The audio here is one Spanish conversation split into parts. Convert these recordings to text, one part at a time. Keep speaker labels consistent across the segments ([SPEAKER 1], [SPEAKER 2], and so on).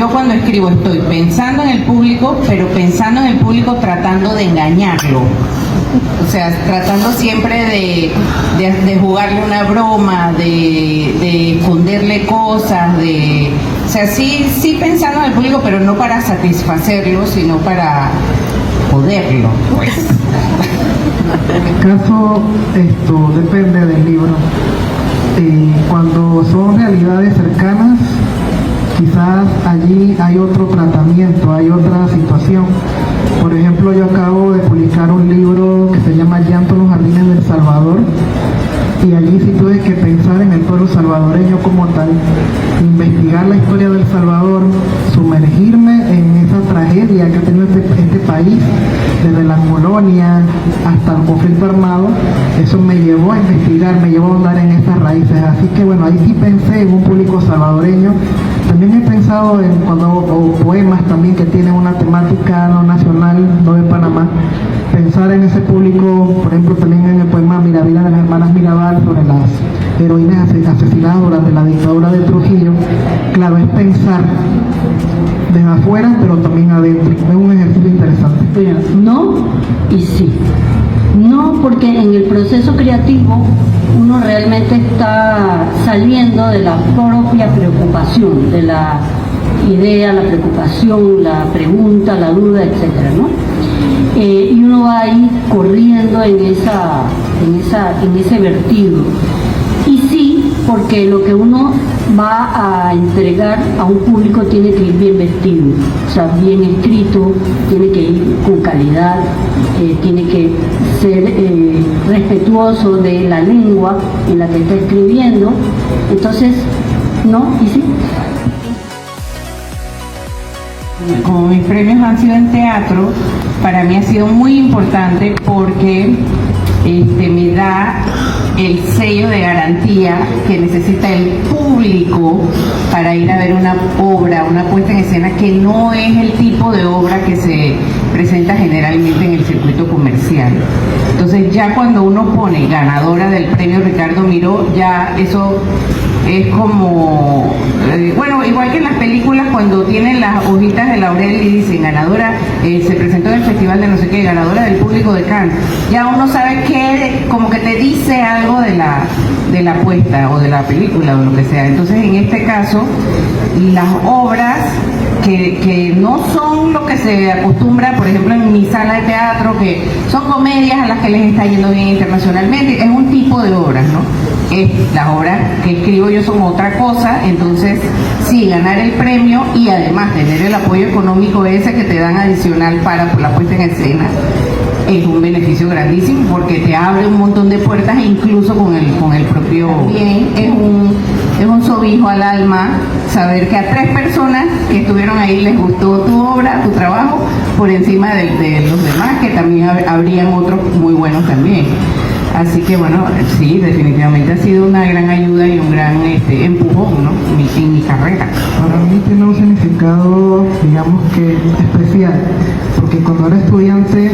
[SPEAKER 1] yo cuando escribo estoy pensando en el público, pero pensando en el público tratando de engañarlo. O sea, tratando siempre de jugarle una broma, de esconderle cosas, o sea, sí pensando en el público, pero no para satisfacerlo, sino para joderlo, pues.
[SPEAKER 2] En mi caso, esto depende del libro. Cuando son realidades cercanas, quizás allí hay otro tratamiento, hay otra situación. Por ejemplo, yo acabo de publicar un libro que se llama Llanto en los Jardines del Salvador, y allí sí tuve que pensar en el pueblo salvadoreño como tal, investigar la historia del Salvador, sumergirme en esa tragedia que ha tenido este país, desde la colonia hasta el conflicto armado. Eso me llevó a investigar, me llevó a andar en esas raíces. Así que bueno, ahí sí pensé en un público salvadoreño. También he pensado en poemas también que tienen una temática no nacional, no de Panamá. Pensar en ese público, por ejemplo, también en el poema Miravida de las hermanas Mirabal, sobre las heroínas asesinadas durante la dictadura de Trujillo. Claro, es pensar desde afuera, pero también adentro. Es un ejercicio interesante.
[SPEAKER 3] Pero no y sí. No, porque en el proceso creativo uno realmente está saliendo de la propia preocupación, de la idea, la preocupación, la pregunta, la duda, etcétera, ¿no? Y uno va ahí corriendo en ese vertido. Y sí, porque lo que uno va a entregar a un público tiene que ir bien vestido, o sea, bien escrito, tiene que ir con calidad, tiene que ser respetuoso de la lengua en la que está escribiendo. Entonces, ¿no? ¿Y sí?
[SPEAKER 1] Como mis premios han sido en teatro, para mí ha sido muy importante porque me da el sello de garantía que necesita el público para ir a ver una obra, una puesta en escena que no es el tipo de obra que se presenta generalmente en el circuito comercial. Entonces ya cuando uno pone ganadora del premio Ricardo Miró, ya eso es como, bueno, igual que en las películas cuando tienen las hojitas de laurel y dicen ganadora, se presentó en el festival de no sé qué, ganadora del público de Cannes, ya uno sabe que como que te dice algo de la apuesta o de la película o lo que sea. Entonces en este caso las obras que no son lo que se acostumbra, por ejemplo en mi sala de teatro, que son comedias a las que les está yendo bien internacionalmente, es un tipo de obras, ¿no? Las obras que escribo yo son otra cosa. Entonces sí, ganar el premio y además tener el apoyo económico ese que te dan adicional para la puesta en escena es un beneficio grandísimo porque te abre un montón de puertas, incluso con el propio. También es un sobijo al alma saber que a 3 personas que estuvieron ahí les gustó tu obra, tu trabajo, por encima de los demás, que también habrían otros muy buenos también. Así que bueno, sí, definitivamente ha sido una gran ayuda y un gran empujón, ¿no? en mi carrera.
[SPEAKER 2] Para mí tiene un significado, digamos que especial, porque cuando era estudiante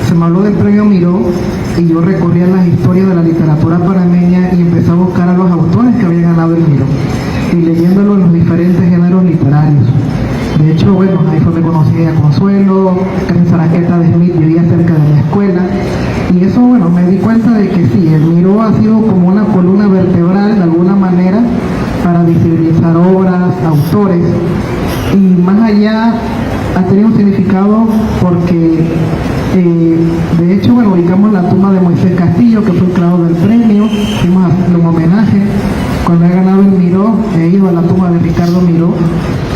[SPEAKER 2] se me habló del premio Miró y yo recorría las historias de la literatura panameña y empecé a buscar a los autores que habían ganado el Miró y leyéndolo en los diferentes géneros literarios. De hecho, bueno, ahí fue donde conocí a Consuelo, Karen Zaraqueta de Smith vivía cerca de la escuela, y eso, bueno, me di cuenta de que sí, el Miró ha sido como una columna vertebral de alguna manera para visibilizar obras, autores, y más allá ha tenido un significado porque de hecho, bueno, ubicamos la tumba de Moisés Castillo, que fue el creador del premio, hicimos un homenaje. Cuando he ganado el Miró, he ido a la tumba de Ricardo Miró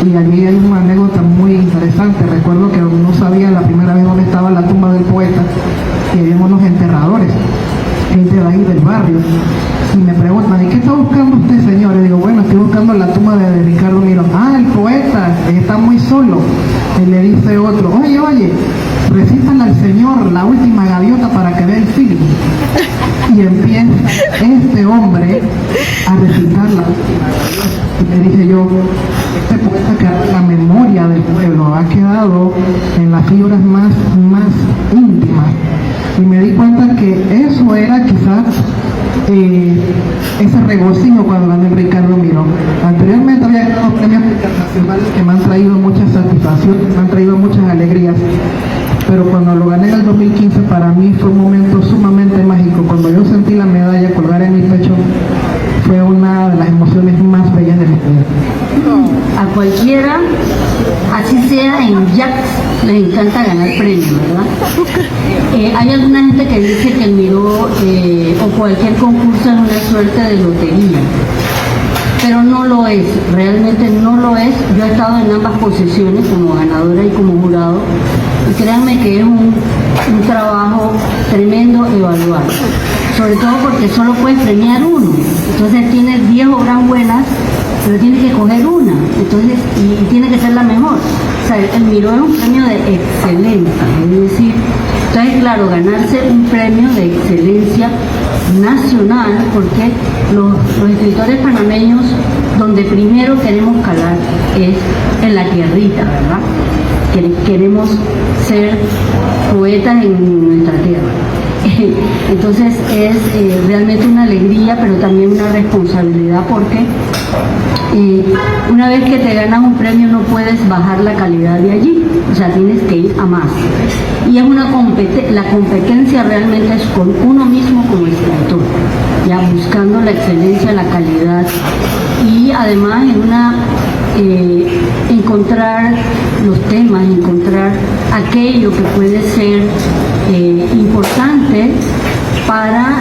[SPEAKER 2] y allí hay una anécdota muy interesante. Recuerdo que no sabía la primera vez dónde estaba la tumba del poeta y había unos enterradores, gente de ahí del barrio, y me preguntan, ¿y qué está buscando usted, señor? Y digo, bueno, estoy buscando la tumba de Ricardo Miró. Ah, el poeta, está muy solo. Y le dice otro, oye, recítale al señor la última gaviota para que vea el film. Y empieza este hombre a recitarla. Y le dije yo, este poeta que en la memoria del pueblo ha quedado en las fibras más íntimas. Y me di cuenta que eso era quizás ese regocijo cuando gané el Ricardo Miró. Anteriormente había ganado premios internacionales que me han traído mucha satisfacción, me han traído muchas alegrías, pero cuando lo gané en el 2015 para mí fue un momento sumamente mágico. Cuando yo sentí la medalla colgar en mi pecho, fue una de las emociones más bellas de mi vida.
[SPEAKER 3] A cualquiera, así sea en Jax, les encanta ganar premios, ¿verdad? Hay alguna gente que dice que el Miró o cualquier concurso es una suerte de lotería, pero no lo es, realmente no lo es. Yo he estado en ambas posiciones, como ganadora y como jurado, y créanme que es un trabajo tremendo evaluar, sobre todo porque solo puedes premiar uno, entonces tienes 10 obras buenas, pero tienes que coger una, entonces, y tiene que ser la mejor. O sea, el Miró es un premio de excelencia, es decir, entonces claro, ganarse un premio de excelencia nacional, porque los escritores panameños, donde primero queremos calar es en la tierrita, ¿verdad? Queremos ser poetas en nuestra tierra. Entonces es realmente una alegría, pero también una responsabilidad, porque una vez que te ganas un premio no puedes bajar la calidad de allí, o sea, tienes que ir a más. Y es la competencia realmente es con uno mismo como escritor, ya buscando la excelencia, la calidad, y además encontrar los temas, encontrar aquello que puede ser importante para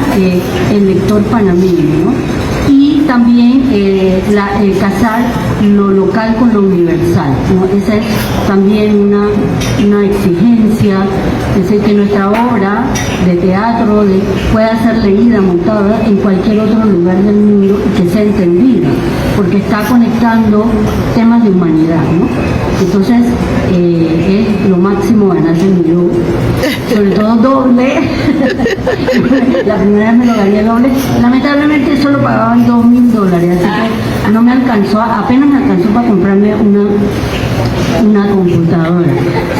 [SPEAKER 3] el lector panameño, ¿no? Y también casar lo local con lo universal, ¿no? Esa es también una exigencia, es decir, que nuestra obra de teatro pueda ser leída, montada en cualquier otro lugar del mundo y que sea entendida, porque está conectando temas de humanidad, ¿no? Entonces es lo máximo ganarse el Miró, sobre todo doble. La primera vez me lo gané doble, lamentablemente solo pagaban $2,000, así que no me alcanzó, apenas me alcanzó para comprarme una computadora.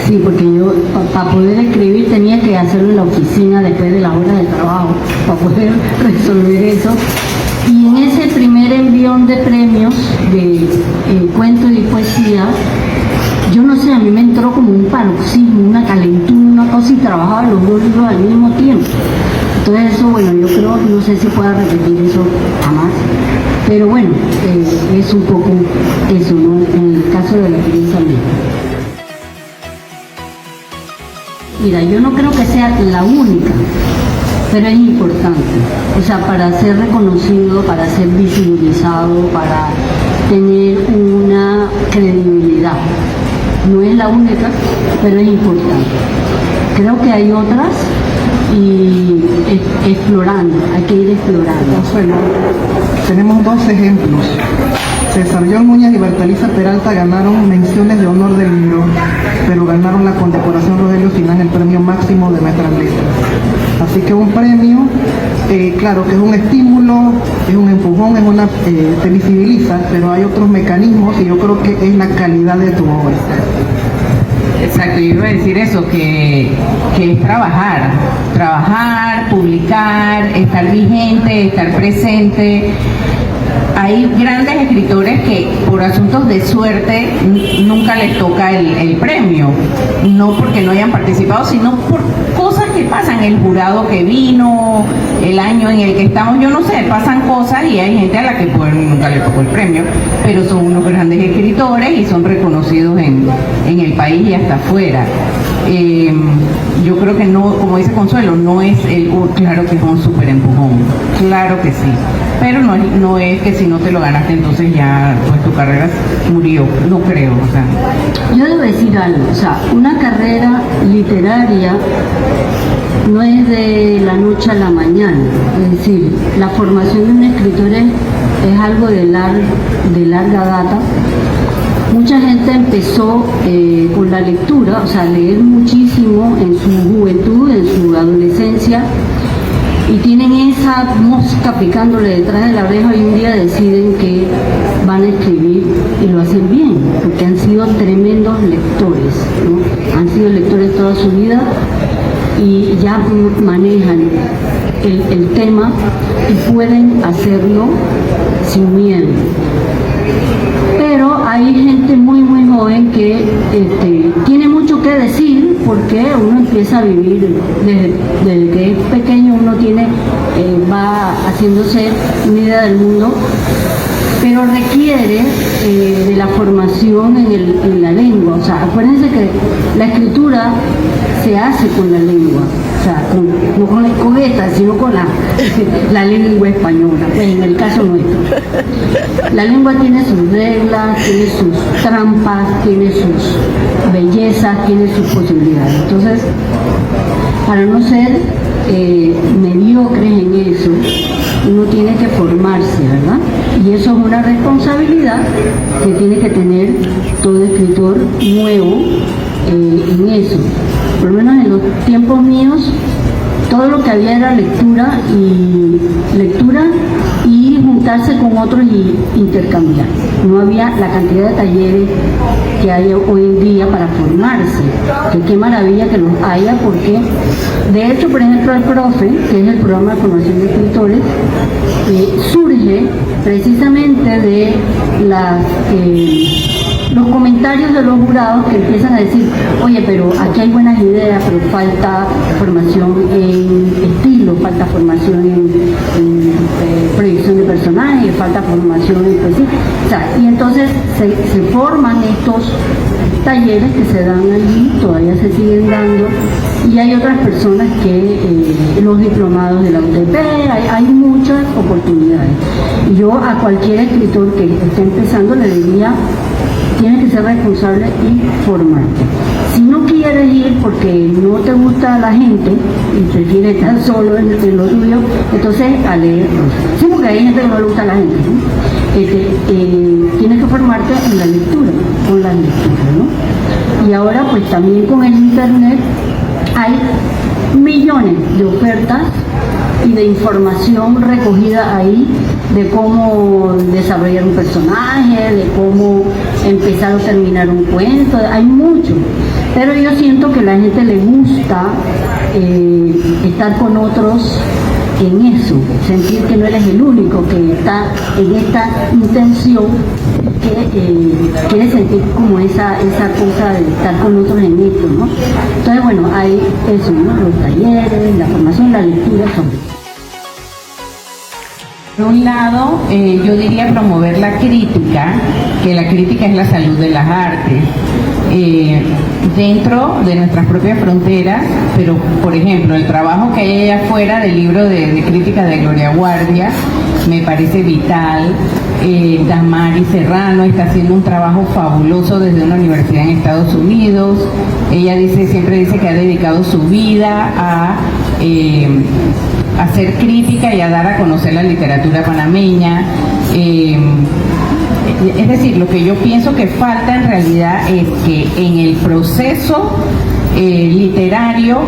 [SPEAKER 3] Sí, porque yo para poder escribir tenía que hacerlo en la oficina después de las horas de trabajo, para poder resolver eso. Y en ese primer envión de premios de cuento y poesía, yo no sé, a mí me entró como un paroxismo, una calentura, una cosa, y trabajaba los dos libros al mismo tiempo. Entonces eso, bueno, yo creo, no sé si pueda repetir eso jamás, pero bueno, es un poco eso, ¿no? En el caso de la experiencia mía. Mira, yo no creo que sea la única, pero es importante, o sea, para ser reconocido, para ser visibilizado, para tener una credibilidad. No es la única, pero es importante. Creo que hay otras y explorando, hay que ir explorando.
[SPEAKER 2] Bueno, tenemos dos ejemplos. César John Núñez y Bertaliza Peralta ganaron menciones de honor del Miró, pero ganaron la condecoración Rogelio Sinán, el premio máximo de nuestras letras. Así que un premio, claro que es un estímulo, es un empujón, te visibiliza, pero hay otros mecanismos y yo creo que es la calidad de tu obra.
[SPEAKER 1] Exacto, yo iba a decir eso, que es trabajar, publicar, estar vigente, estar presente. Hay grandes escritores que por asuntos de suerte nunca les toca el premio, no porque no hayan participado, sino por cosas que pasan, el jurado que vino, el año en el que estamos, yo no sé, pasan cosas y hay gente a la que nunca le tocó el premio, pero son unos grandes escritores y son reconocidos en el país y hasta afuera. Yo creo que no, como dice Consuelo, no es claro que es un súper empujón, claro que sí, pero no es que si no te lo ganaste entonces ya pues tu carrera murió, no creo, o sea.
[SPEAKER 3] Yo debo decir algo, o sea, una carrera literaria no es de la noche a la mañana, es decir, la formación de un escritor es algo de larga data. Mucha gente empezó con la lectura, o sea, leer muchísimo en su juventud, en su adolescencia, y tienen esa mosca picándole detrás de la oreja y un día deciden que van a escribir y lo hacen bien, porque han sido tremendos lectores, ¿no? Han sido lectores toda su vida y ya manejan el tema y pueden hacerlo sin miedo. Pero hay gente muy joven que tiene mucho que decir, porque uno empieza a vivir desde que es pequeño, uno va haciéndose una idea del mundo, pero requiere de la formación en la lengua. O sea, acuérdense que la escritura se hace con la lengua, o sea, no con esta, sino con la lengua española, pues en el caso nuestro. La lengua tiene sus reglas, tiene sus trampas, tiene sus bellezas, tiene sus posibilidades. Entonces, para no ser mediocres en eso, uno tiene que formarse, ¿verdad? Y eso es una responsabilidad que tiene que tener todo escritor nuevo en eso. Por lo menos en los tiempos míos, todo lo que había era lectura y juntarse con otros y intercambiar. No había la cantidad de talleres que hay hoy en día para formarse, que qué maravilla que los haya, porque de hecho, por ejemplo, el PROFE, que es el programa de formación de escritores, surge precisamente de los comentarios de los jurados, que empiezan a decir: oye, pero aquí hay buenas ideas, pero falta formación en estilo, falta formación en proyección de personajes, falta formación en poesía. O sea, y entonces se forman estos talleres que se dan allí, todavía se siguen dando, y hay otras personas que los diplomados de la UTP, hay muchas oportunidades. Y yo a cualquier escritor que esté empezando le diría: tienes que ser responsable y formarte. Si no quieres ir porque no te gusta la gente y prefieres estar solo en lo tuyo, entonces a leer. Sí, porque hay gente que no le gusta a la gente, ¿no? Tienes que formarte en la lectura, con la lectura, ¿no? Y ahora pues también con el internet hay millones de ofertas y de información recogida ahí, de cómo desarrollar un personaje, de cómo empezar o terminar un cuento. Hay mucho, pero yo siento que a la gente le gusta estar con otros en eso, sentir que no eres el único que está en esta intención, que quiere sentir como esa cosa de estar con otros en esto, ¿no? Entonces, bueno, hay eso, ¿no? Los talleres, la formación, la lectura, sobre.
[SPEAKER 1] Por un lado, yo diría promover la crítica, que la crítica es la salud de las artes, dentro de nuestras propias fronteras, pero por ejemplo, el trabajo que hay allá afuera del libro de crítica de Gloria Guardia me parece vital. Damari Serrano está haciendo un trabajo fabuloso desde una universidad en Estados Unidos. Ella siempre dice que ha dedicado su vida a hacer crítica y a dar a conocer la literatura panameña. Es decir, lo que yo pienso que falta en realidad es que en el proceso literario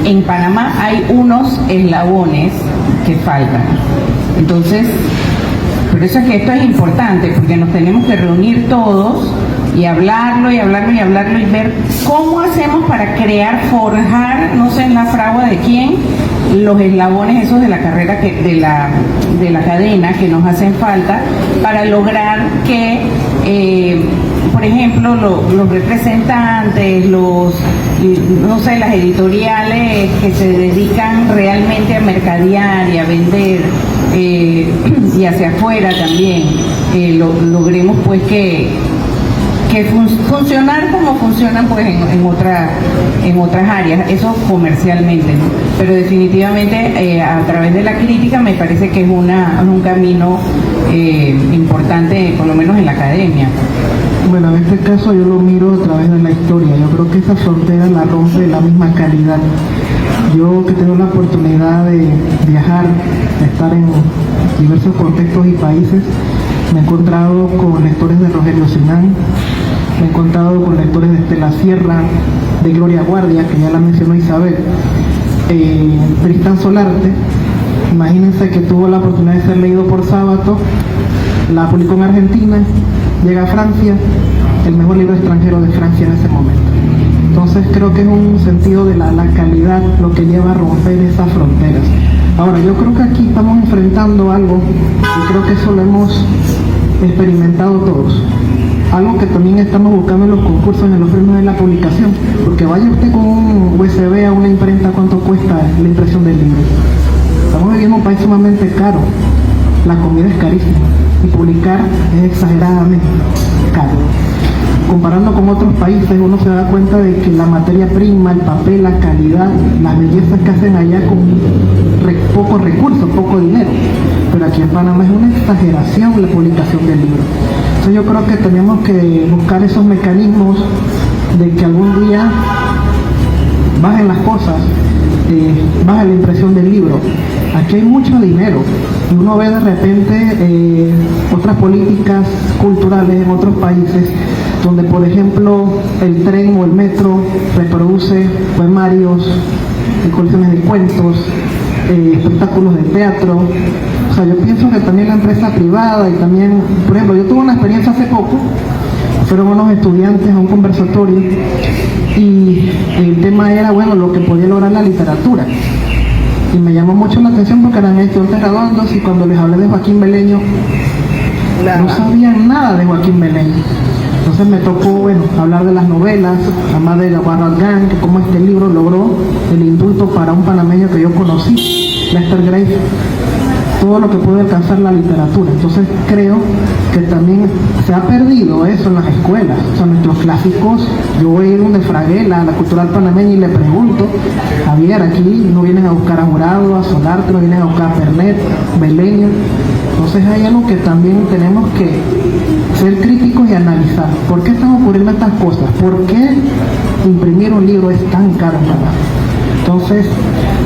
[SPEAKER 1] en Panamá hay unos eslabones que faltan. Entonces, por eso es que esto es importante, porque nos tenemos que reunir todos y hablarlo y ver cómo hacemos para forjar, no sé en la fragua de quién, los eslabones esos de la carrera, de la cadena que nos hacen falta, para lograr que, por ejemplo, los representantes, las editoriales que se dedican realmente a mercadear y a vender, y hacia afuera también, logremos pues que funcionar como funcionan pues en otras áreas, eso comercialmente, ¿no? Pero definitivamente a través de la crítica me parece que es un camino importante, por lo menos en la academia.
[SPEAKER 2] Bueno, en este caso yo lo miro a través de la historia. Yo creo que esa frontera la rompe la misma calidad. Yo que tengo la oportunidad de viajar, de estar en diversos contextos y países, me he encontrado con lectores de Rogelio Sinán, me he encontrado con lectores de Estela Sierra, de Gloria Guardia, que ya la mencionó Isabel, Tristán Solarte. Imagínense que tuvo la oportunidad de ser leído por Sábato, la publicó en Argentina, llega a Francia, el mejor libro extranjero de Francia en ese momento. Entonces creo que es un sentido de la calidad lo que lleva a romper esas fronteras. Ahora, yo creo que aquí estamos enfrentando algo, y creo que eso lo hemos experimentado todos. Algo que también estamos buscando en los concursos, en los premios de la publicación, porque vaya usted con un USB a una imprenta, ¿cuánto cuesta la impresión del libro? Estamos viviendo un país sumamente caro, la comida es carísima y publicar es exageradamente caro. Comparando con otros países, uno se da cuenta de que la materia prima, el papel, la calidad, las bellezas que hacen allá con pocos recursos, poco dinero. Pero aquí en Panamá es una exageración la publicación del libro. Entonces yo creo que tenemos que buscar esos mecanismos de que algún día bajen las cosas, baje la impresión del libro. Aquí hay mucho dinero y uno ve de repente otras políticas culturales en otros países donde, por ejemplo, el tren o el metro reproduce poemarios, colecciones de cuentos, espectáculos de teatro. O sea, yo pienso que también la empresa privada y también, por ejemplo, yo tuve una experiencia hace poco, fueron unos estudiantes a un conversatorio y el tema era, bueno, lo que podía lograr la literatura. Y me llamó mucho la atención porque eran estudiantes redondos y cuando les hablé de Joaquín Beleño, no sabían nada de Joaquín Beleño. Entonces me tocó, bueno, hablar de las novelas, además de Barral Gang, que como este libro logró el indulto para un panameño que yo conocí, Lester Grace, todo lo que puede alcanzar la literatura. Entonces creo que también se ha perdido eso en las escuelas. O sea, nuestros clásicos, yo voy a ir donde Fraguela, a la Cultural Panameña, y le pregunto, Javier, aquí no vienen a buscar a Jurado, a Solarte, no vienen a buscar a Pernet, Beleño. Entonces hay algo que también tenemos que ser críticos y analizar. ¿Por qué están ocurriendo estas cosas? ¿Por qué imprimir un libro es tan caro en Panamá? Entonces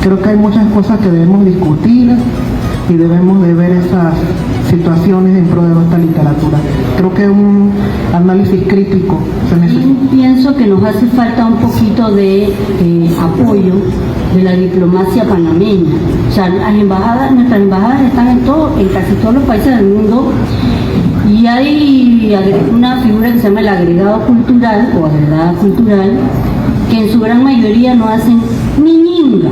[SPEAKER 2] creo que hay muchas cosas que debemos discutir y debemos de ver esas situaciones en pro de nuestra literatura. Creo que un análisis crítico se necesita.
[SPEAKER 3] Yo pienso que nos hace falta un poquito de apoyo de la diplomacia panameña. O sea, las embajadas, nuestras embajadas están en casi todos los países del mundo, y hay una figura que se llama el agregado cultural o agregada cultural, que en su gran mayoría no hacen ni ñinga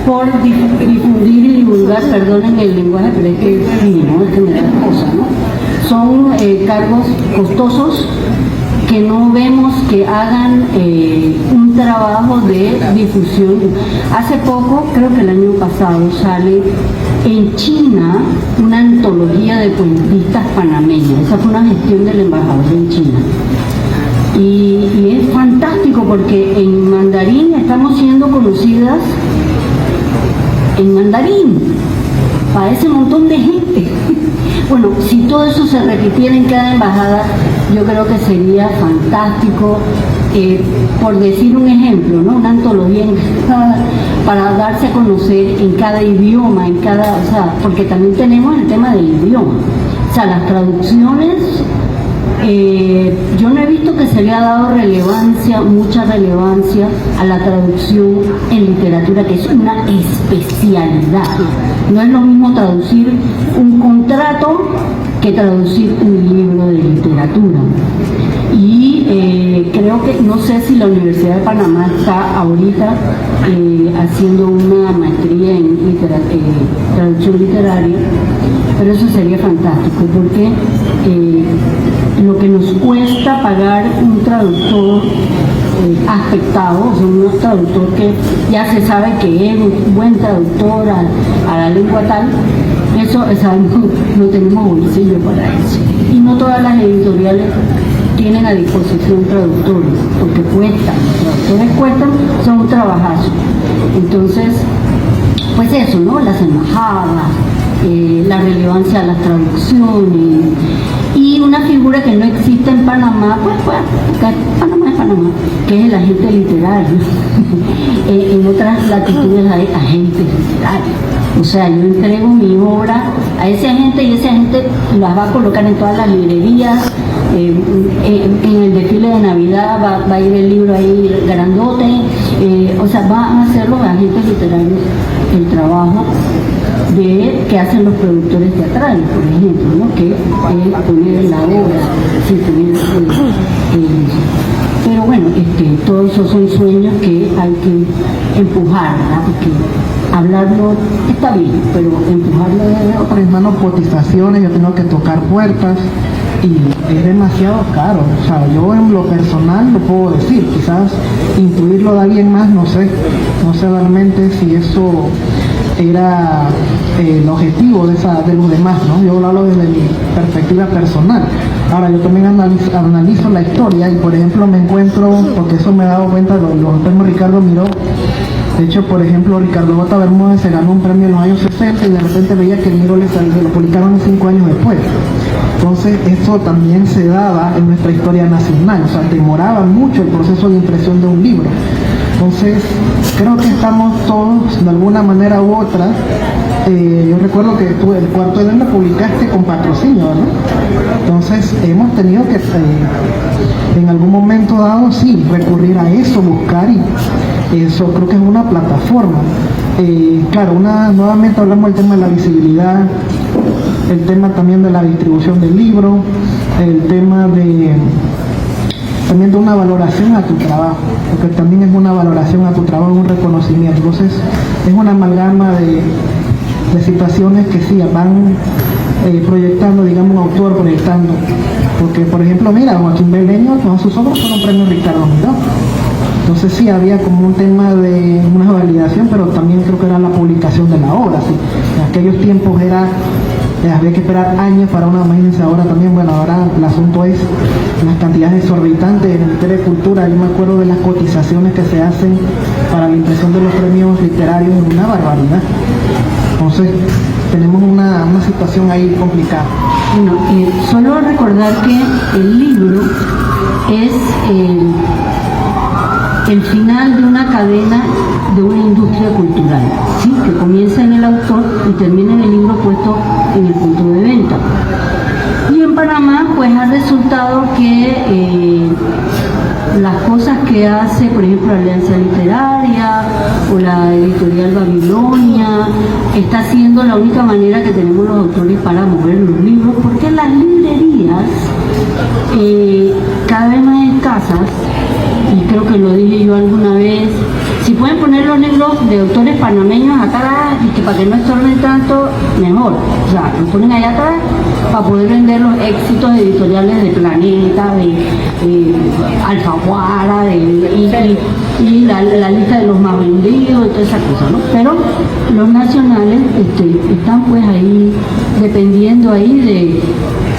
[SPEAKER 3] por difundir y divulgar, perdonen el lenguaje, pero es que sí, ¿no? Es que me da cosa, ¿no? Son cargos costosos que no vemos que hagan un trabajo de difusión. Hace poco, creo que el año pasado, sale en China una antología de cuentistas panameños. Esa fue una gestión del embajador en China. Y es fantástico porque en mandarín estamos siendo conocidas en mandarín para ese montón de gente. Bueno, si todo eso se repitiera en cada embajada, yo creo que sería fantástico, por decir un ejemplo, ¿no? Una antología para darse a conocer en cada idioma, o sea, porque también tenemos el tema del idioma. O sea, las traducciones, yo no he visto que se le ha dado mucha relevancia a la traducción en literatura, que es una especialidad. No es lo mismo traducir un contrato que traducir un libro de literatura. Y creo que, no sé si la Universidad de Panamá está ahorita haciendo una maestría en traducción literaria, pero eso sería fantástico, porque lo que nos cuesta pagar un traductor aspectado, o sea, un traductor que ya se sabe que es un buen traductor a la lengua tal, eso no tenemos bolsillo para eso. Y no todas las editoriales tienen a disposición traductores, porque cuestan, los traductores cuestan, son un trabajazo. Entonces, pues eso, ¿no? Las embajadas, la relevancia de las traducciones, y una figura que no existe en Panamá, pues Panamá es Panamá, que es el agente literario. En otras latitudes hay agentes literarios. O sea, yo entrego mi obra a ese agente y ese agente las va a colocar en todas las librerías. En el desfile de Navidad va a ir el libro ahí grandote. O sea, van a hacer los agentes literarios el trabajo que hacen los productores teatrales, por ejemplo, ¿no? Que es poner la obra, sí, poner todos esos son sueños que hay que empujar, ¿verdad? Porque hablarlo está bien, pero empujarlo es otra.
[SPEAKER 2] Mis manos cotizaciones, yo tengo que tocar puertas y es demasiado caro. O sea, yo en lo personal lo puedo decir, quizás intuirlo de alguien más, no sé realmente si eso era el objetivo de los demás, ¿no? Yo lo hablo desde mi perspectiva personal. Ahora, yo también analizo la historia y, por ejemplo, me encuentro, porque eso me he dado cuenta, los premios Ricardo Miró. De hecho, por ejemplo, Ricardo J. Bermúdez se ganó un premio en los años 60 y de repente veía que el Miró le lo publicaron 5 años después. Entonces, eso también se daba en nuestra historia nacional, o sea, demoraba mucho el proceso de impresión de un libro. Entonces, creo que estamos todos, de alguna manera u otra, yo recuerdo que tú el cuarto de lo publicaste con patrocinio, ¿no? Entonces, hemos tenido que, en algún momento dado, sí, recurrir a eso, buscar, y eso creo que es una plataforma. Claro, nuevamente hablamos del tema de la visibilidad, el tema también de la distribución del libro, el tema también de una valoración a tu trabajo, porque también es una valoración a tu trabajo, un reconocimiento. Entonces, es una amalgama de situaciones que sí van proyectando, digamos, un autor proyectando. Porque, por ejemplo, mira, Joaquín Beleño, todas sus obras fueron premios Ricardo Miró. Entonces sí había como un tema de una validación, pero también creo que era la publicación de la obra. ¿Sí? En aquellos tiempos había que esperar años para una, imagínense ahora también, bueno, ahora el asunto es las cantidades exorbitantes en el Ministerio de Cultura. Yo me acuerdo de las cotizaciones que se hacen para la impresión de los premios literarios, es una barbaridad. Entonces tenemos una situación ahí complicada.
[SPEAKER 3] Bueno, solo recordar que el libro es el final de una cadena de una industria cultural, ¿sí? Que comienza en el autor y termina en el libro puesto en el punto de venta. Y en Panamá pues ha resultado que las cosas que hace, por ejemplo, la Alianza Literaria o la editorial Babilonia, está siendo la única manera que tenemos los autores para mover los libros, porque las librerías cada vez más escasas, y creo que lo dije yo alguna vez, si pueden poner los libros de autores panameños acá, y que para que no estorben tanto, mejor. O sea, los ponen allá atrás para poder vender los éxitos editoriales de Planeta, de Alfaguara, y la lista de los más vendidos y toda esa cosa, ¿no? Pero los nacionales están pues ahí, dependiendo ahí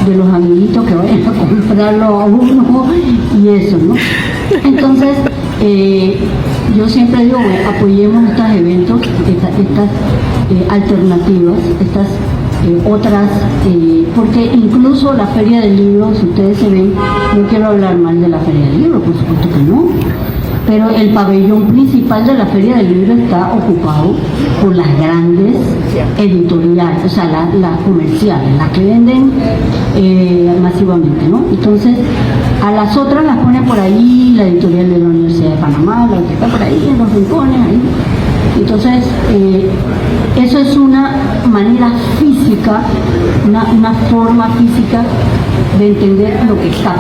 [SPEAKER 3] de los amiguitos que vayan a comprarlo a uno y eso, ¿no? Entonces, yo siempre digo, bueno, apoyemos estos eventos, estas alternativas, estas otras, porque incluso la Feria del Libro, si ustedes se ven, no quiero hablar mal de la Feria del Libro, por supuesto que no, pero el pabellón principal de la Feria del Libro está ocupado por las grandes editoriales, o sea, las comerciales, las que venden masivamente, ¿no? Entonces, a las otras las pone por ahí la editorial de la Universidad de Panamá, la que está por ahí en los rincones, ahí. Entonces, eso es una manera física, una forma física de entender lo que está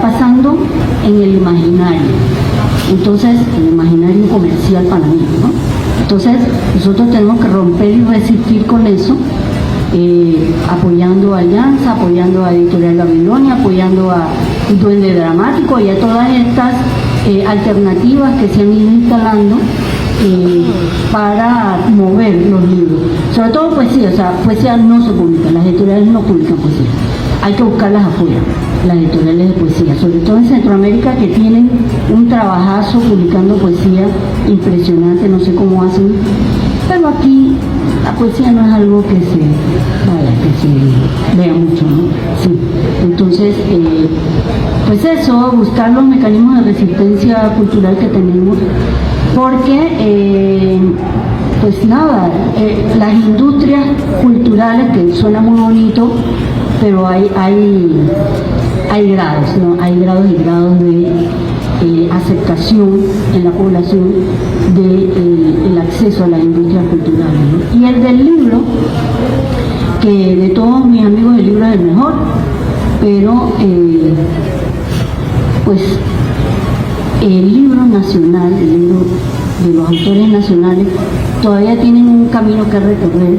[SPEAKER 3] pasando en el imaginario. Entonces, el imaginario comercial panameño, ¿no? Entonces, nosotros tenemos que romper y resistir con eso, apoyando a Alianza, apoyando a Editorial Babilonia, apoyando a Duende Dramático y a todas estas alternativas que se han ido instalando para mover los libros. Sobre todo poesía, o sea, poesía no se publica, las editoriales no publican poesía. Hay que buscarlas afuera, las editoriales de poesía, sobre todo en Centroamérica, que tienen un trabajazo publicando poesía impresionante, no sé cómo hacen, pero aquí la poesía no es algo que se vea mucho, ¿no? Sí. Entonces, pues eso, buscar los mecanismos de resistencia cultural que tenemos, porque pues nada, las industrias culturales, que suena muy bonito, pero hay grados, ¿no? Hay grados y grados de aceptación en la población del acceso a las industrias culturales, ¿no? Y el del libro, que de todos mis amigos el libro es el mejor, pero pues el libro nacional, el libro de los autores nacionales, todavía tienen un camino que recorrer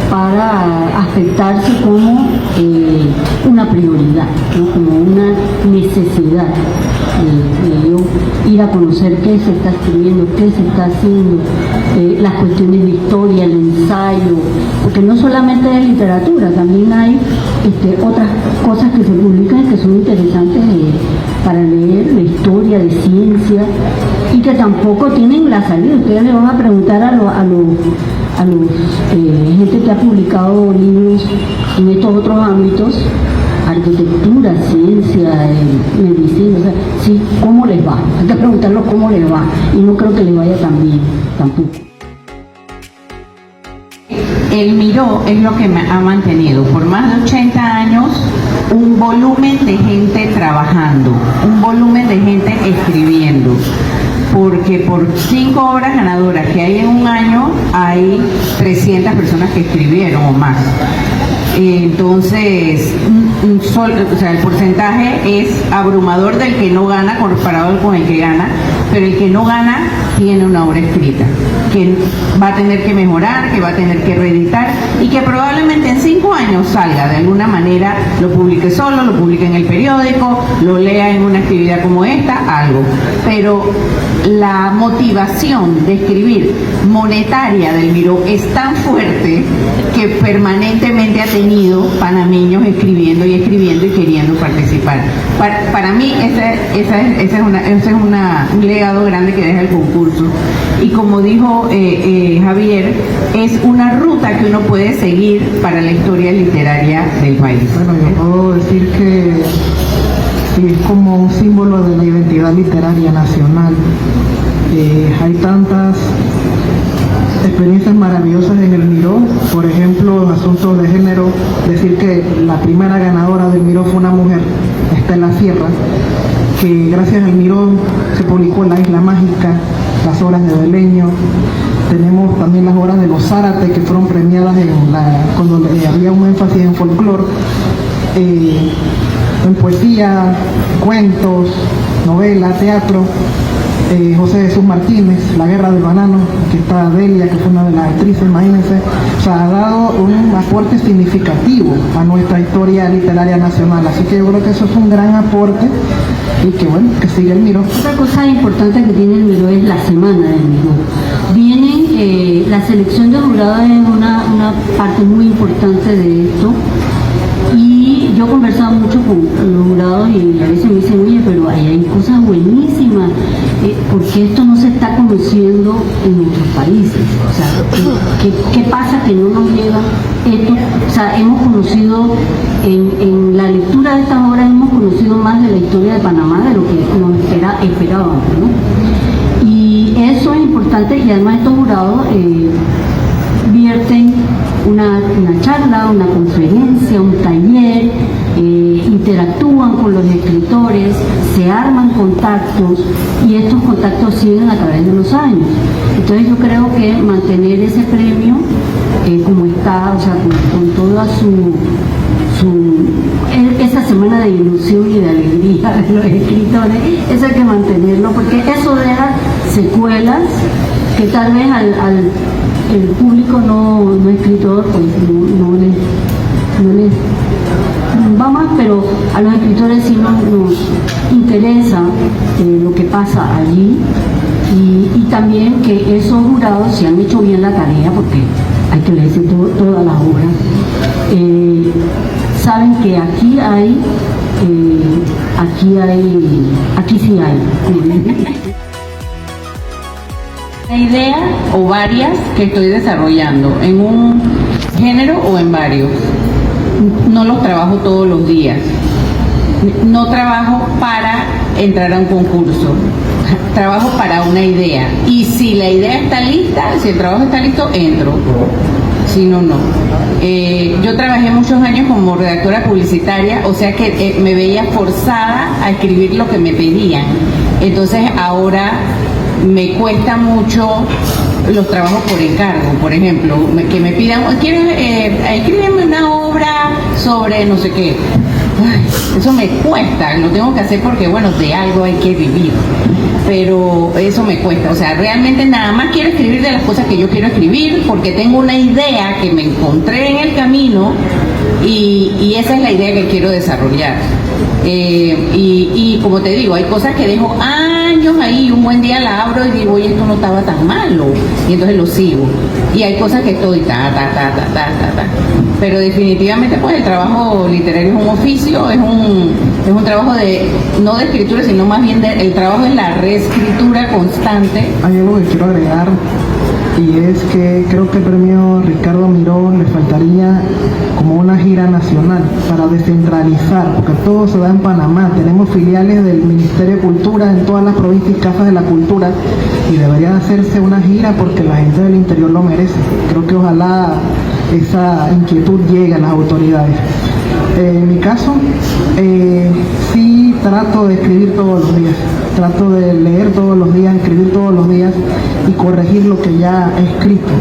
[SPEAKER 3] para aceptarse como una prioridad, ¿no? Como una necesidad de ir a conocer qué se está escribiendo, qué se está haciendo, las cuestiones de historia, el ensayo, porque no solamente de literatura, también hay otras cosas que se publican que son interesantes para leer, la historia de ciencia, y que tampoco tienen la salida. Ustedes le van a preguntar a los gente que ha publicado libros en estos otros ámbitos, arquitectura, ciencia, medicina, o sea, sí, ¿cómo les va? Hay que preguntarlos cómo les va, y no creo que les vaya tan bien tampoco.
[SPEAKER 1] El Miró es lo que me ha mantenido por más de 80 años un volumen de gente trabajando, un volumen de gente escribiendo, porque por 5 obras ganadoras que hay en un año hay 300 personas que escribieron o más. Entonces, el porcentaje es abrumador del que no gana comparado con el que gana, pero el que no gana tiene una obra escrita, que va a tener que mejorar, que va a tener que reeditar y que probablemente en 5 años salga de alguna manera, lo publique solo, lo publique en el periódico, lo lea en una actividad como esta, algo. Pero la motivación de escribir monetaria del Miró es tan fuerte que permanentemente ha tenido panameños escribiendo y escribiendo y queriendo participar. Para mí ese es un legado grande que deja el concurso. Y como dijo Javier, es una ruta que uno puede seguir para la historia literaria del país.
[SPEAKER 2] Bueno, yo puedo decir que sí, es como un símbolo de la identidad literaria nacional. Hay tantas experiencias maravillosas en el Miró, por ejemplo, en asuntos de género, decir que la primera ganadora del Miró fue una mujer, Estela Sierra, que gracias al Miró se publicó La Isla Mágica, las obras de Beleño. Tenemos también las obras de los Zárate que fueron premiadas cuando había un énfasis en folclore, en poesía, cuentos, novela, teatro. José Jesús Martínez, La Guerra del Banano, aquí está Delia, que fue una de las actrices, imagínense, o sea, ha dado un aporte significativo a nuestra historia literaria nacional, así que yo creo que eso es un gran aporte y que bueno, que sigue el Miró.
[SPEAKER 3] Otra cosa importante que tiene el Miró es la semana del Miró. Vienen, la selección de jurados es una parte muy importante de esto. Y yo he conversado mucho con los jurados y a veces me dicen, oye, pero ahí hay cosas buenísimas, porque esto no se está conociendo en nuestros países. O sea, ¿qué pasa que no nos llega esto? O sea, hemos conocido, en la lectura de estas obras hemos conocido más de la historia de Panamá de lo que nos esperábamos, ¿no? Y eso es importante, y además estos jurados vierten una charla, una conferencia, un taller, interactúan con los escritores, se arman contactos y estos contactos siguen a través de los años. Entonces yo creo que mantener ese premio como está, o sea, con toda esa semana de ilusión y de alegría de los escritores, eso hay que mantenerlo, porque eso deja secuelas que tal vez el público no escritor pues no les va más, pero a los escritores sí nos interesa lo que pasa allí, y también que esos jurados se han hecho bien la tarea, porque hay que leerse todas las obras, saben que aquí sí hay
[SPEAKER 1] una idea o varias que estoy desarrollando en un género o en varios. No los trabajo todos los días. No trabajo para entrar a un concurso. Trabajo para una idea. Y si la idea está lista, si el trabajo está listo, entro. Si no, no. Yo trabajé muchos años como redactora publicitaria, o sea que me veía forzada a escribir lo que me pedían. Entonces ahora me cuesta mucho los trabajos por encargo, por ejemplo, que me pidan, quiero escribirme una obra sobre no sé qué. eso me cuesta, lo tengo que hacer porque, bueno, de algo hay que vivir, pero eso me cuesta, o sea, realmente nada más quiero escribir de las cosas que yo quiero escribir porque tengo una idea que me encontré en el camino y esa es la idea que quiero desarrollar. Y como te digo, hay cosas que dejo años ahí y un buen día la abro y digo, oye, esto no estaba tan malo, y entonces lo sigo. Y hay cosas que estoy pero definitivamente pues el trabajo literario es un oficio, es un trabajo no de escritura, sino más bien el trabajo es la reescritura constante.
[SPEAKER 2] Hay algo que quiero agregar, y es que creo que el premio Ricardo Miró le faltaría como una gira nacional para descentralizar, porque todo se da en Panamá, tenemos filiales del Ministerio de Cultura en todas las provincias y casas de la cultura, y debería hacerse una gira porque la gente del interior lo merece. Creo que ojalá esa inquietud llegue a las autoridades. En mi caso, sí trato de escribir todos los días, trato de leer todos los días, escribir todos los días y corregir lo que ya he escrito,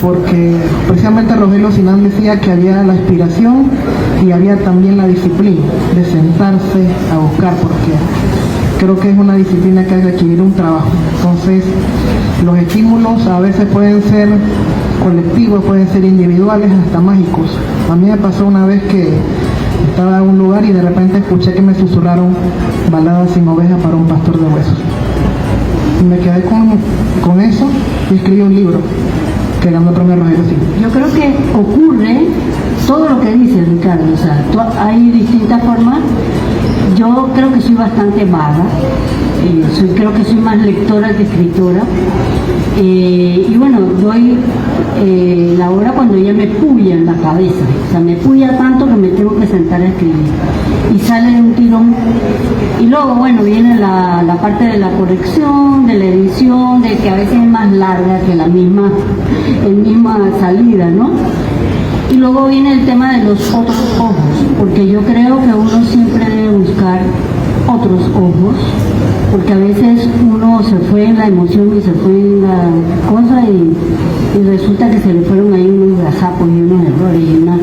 [SPEAKER 2] porque precisamente Rogelio Sinán decía que había la inspiración y había también la disciplina de sentarse a buscar, porque creo que es una disciplina que hay que adquirir un trabajo. Entonces, los estímulos a veces pueden ser colectivos, pueden ser individuales, hasta mágicos. A mí me pasó una vez que estaba en un lugar y de repente escuché que me susurraron baladas sin oveja para un pastor de huesos. Y me quedé con eso y escribí un libro que ganó el premio Rogelio Sinán.
[SPEAKER 3] Yo creo que ocurre todo lo que dice Ricardo, o sea, hay distintas formas. Yo creo que soy bastante vaga, creo que soy más lectora que escritora, y bueno, doy la obra cuando ya me puya en la cabeza, o sea, me puya tanto que me tengo que sentar a escribir, y sale de un tirón, y luego, bueno, viene la parte de la corrección, de la edición, de que a veces es más larga que la misma salida, ¿no? Y luego viene el tema de los otros ojos, porque yo creo que uno siempre debe buscar otros ojos, porque a veces uno se fue en la emoción y se fue en la cosa y resulta que se le fueron ahí unos gazapos y unos errores y una...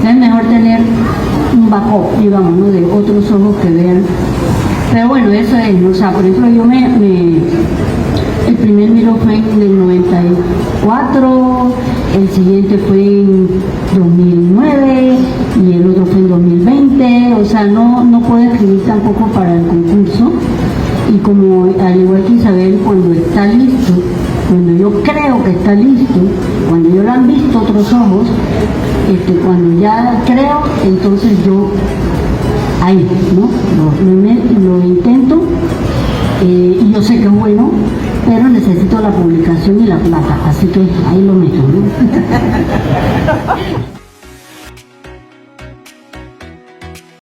[SPEAKER 3] Es mejor tener un backup, digamos, ¿no? De otros ojos que vean. Pero bueno, eso es, ¿no? O sea, por ejemplo, yo el primer libro fue en el 94, el siguiente fue en 2009 y el otro fue en 2020, o sea, no puedo escribir tampoco para el concurso. Y como al igual que Isabel, cuando está listo, cuando yo creo que está listo, cuando yo lo han visto otros ojos, cuando ya creo, entonces yo ahí, ¿no? Lo intento, y yo sé que es bueno, pero necesito la publicación y la plata, así que ahí lo meto, ¿no?